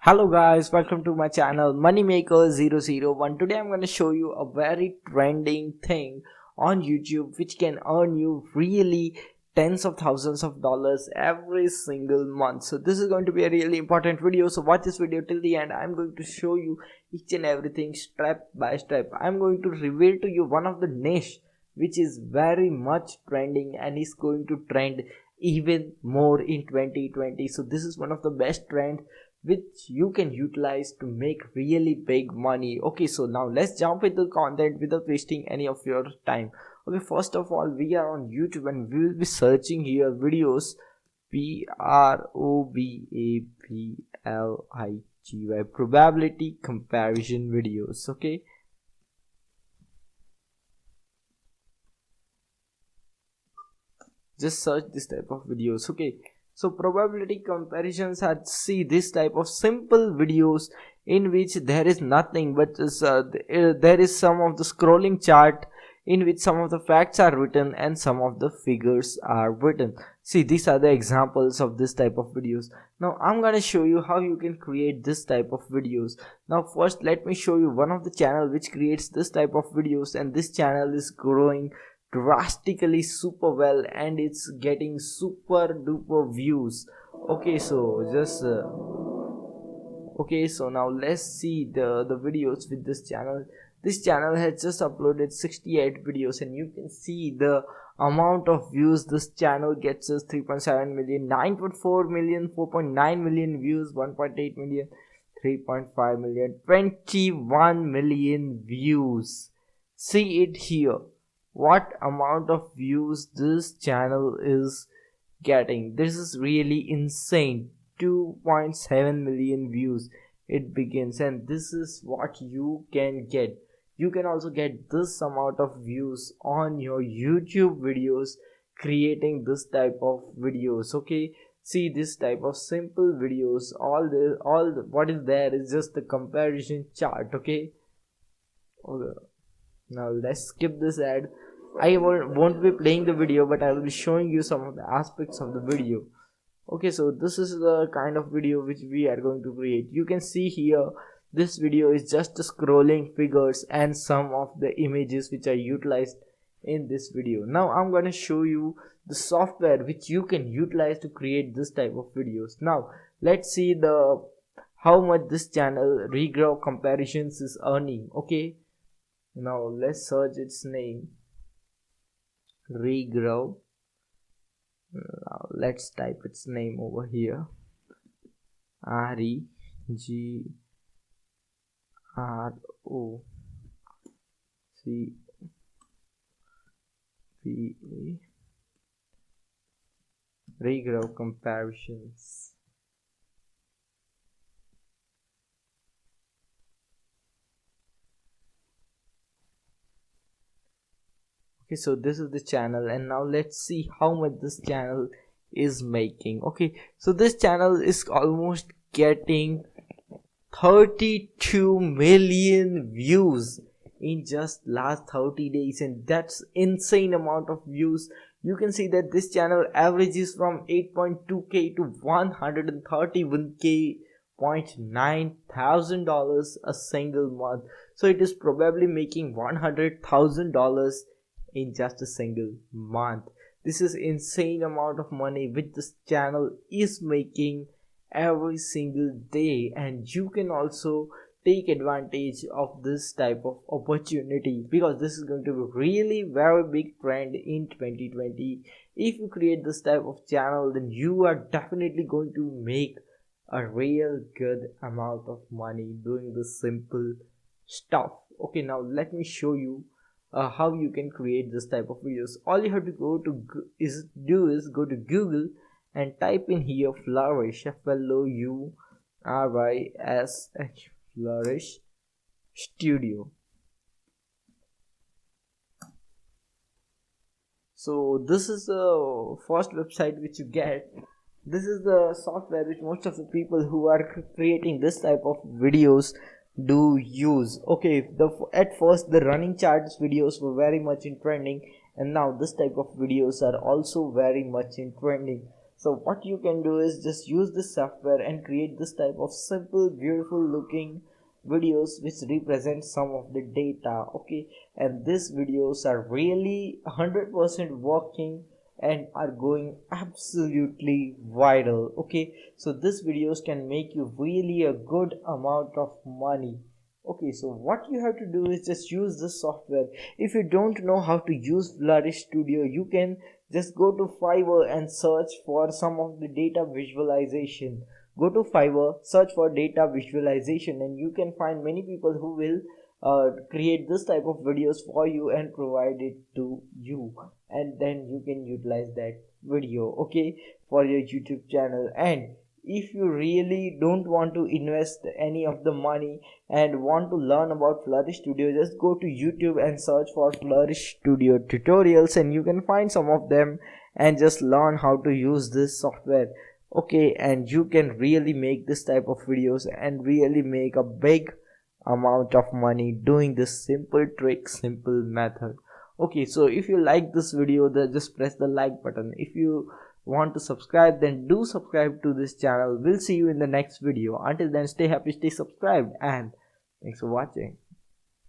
Hello guys, welcome to my channel Moneymaker001. Today I'm going to show you a very trending thing on YouTube which can earn you really tens of thousands of dollars every single month. So this is going to be a really important video, so watch this video till the end. I'm going to show you each and everything step by step. I'm going to reveal to you one of the niche which is very much trending and is going to trend even more in 2020. So this is one of the best trends which you can utilize to make really big money. Okay, so now let's jump into the content without wasting any of your time. Okay, first of all, we are on YouTube and we will be searching here videos probability probability comparison videos. Okay, just search this type of videos. Okay, so probability comparisons are see this type of simple videos in which there is nothing but there is some of the scrolling chart in which some of the facts are written and some of the figures are written. See, these are the examples of this type of videos. Now I'm gonna show you how you can create this type of videos. Now first let me show you one of the channel which creates this type of videos, and this channel is growing drastically super well and it's getting super duper views. Okay, so just okay, so now let's see the videos with this channel. This channel has just uploaded 68 videos and you can see the amount of views this channel gets is 3.7 million, 9.4 million, 4.9 million views, 1.8 million, 3.5 million, 21 million views. See it here, what amount of views this channel is getting. This is really insane. 2.7 million views it begins, and this is what you can get. You can also get this amount of views on your YouTube videos creating this type of videos. Okay, see this type of simple videos, what is there is just the comparison chart. Okay, now let's skip this ad. I won't be playing the video, but I will be showing you some of the aspects of the video. Okay, so this is the kind of video which we are going to create. You can see here this video is just scrolling figures and some of the images which are utilized in this video. Now I'm going to show you the software which you can utilize to create this type of videos. Now let's see the how much this channel regrow comparisons is earning. Okay, now let's search its name, regrow. Now let's type its name over here, REGROCPA, regrow comparisons. Okay, so this is the channel, and now let's see how much this channel is making. Okay, so this channel is almost getting 32 million views in just last 30 days, and that's insane amount of views. You can see that this channel averages from 8.2k to 131k $9,000 a single month. So it is probably making $100,000 in just a single month. This is insane amount of money which this channel is making every single day, and you can also take advantage of this type of opportunity because this is going to be really very big trend in 2020. If you create this type of channel, then you are definitely going to make a real good amount of money doing this simple stuff. Okay, now let me show you how you can create this type of videos. All you have to go to is go to Google and type in here Flourish, FLOURISH, Flourish Studio. So this is the first website which you get. This is the software which most of the people who are creating this type of videos do use. Okay, at first the running charts videos were very much in trending, and now this type of videos are also very much in trending. So what you can do is just use this software and create this type of simple, beautiful looking videos which represent some of the data. Okay, and these videos are really 100% working and are going absolutely viral. Okay, so these videos can make you really a good amount of money. Okay, so what you have to do is just use this software. If you don't know how to use Flourish Studio, you can just go to Fiverr and search for some of the data visualization. Go to Fiverr, search for data visualization, and you can find many people who will create this type of videos for you and provide it to you, and then you can utilize that video, okay, for your YouTube channel. And if you really don't want to invest any of the money and want to learn about Flourish Studio, just go to YouTube and search for Flourish Studio tutorials, and you can find some of them and just learn how to use this software. Okay, and you can really make this type of videos and really make a big amount of money doing this simple trick, simple method. Okay, so if you like this video, then just press the like button. If you want to subscribe, then do subscribe to this channel. We'll see you in the next video. Until then, stay happy, stay subscribed, and thanks for watching.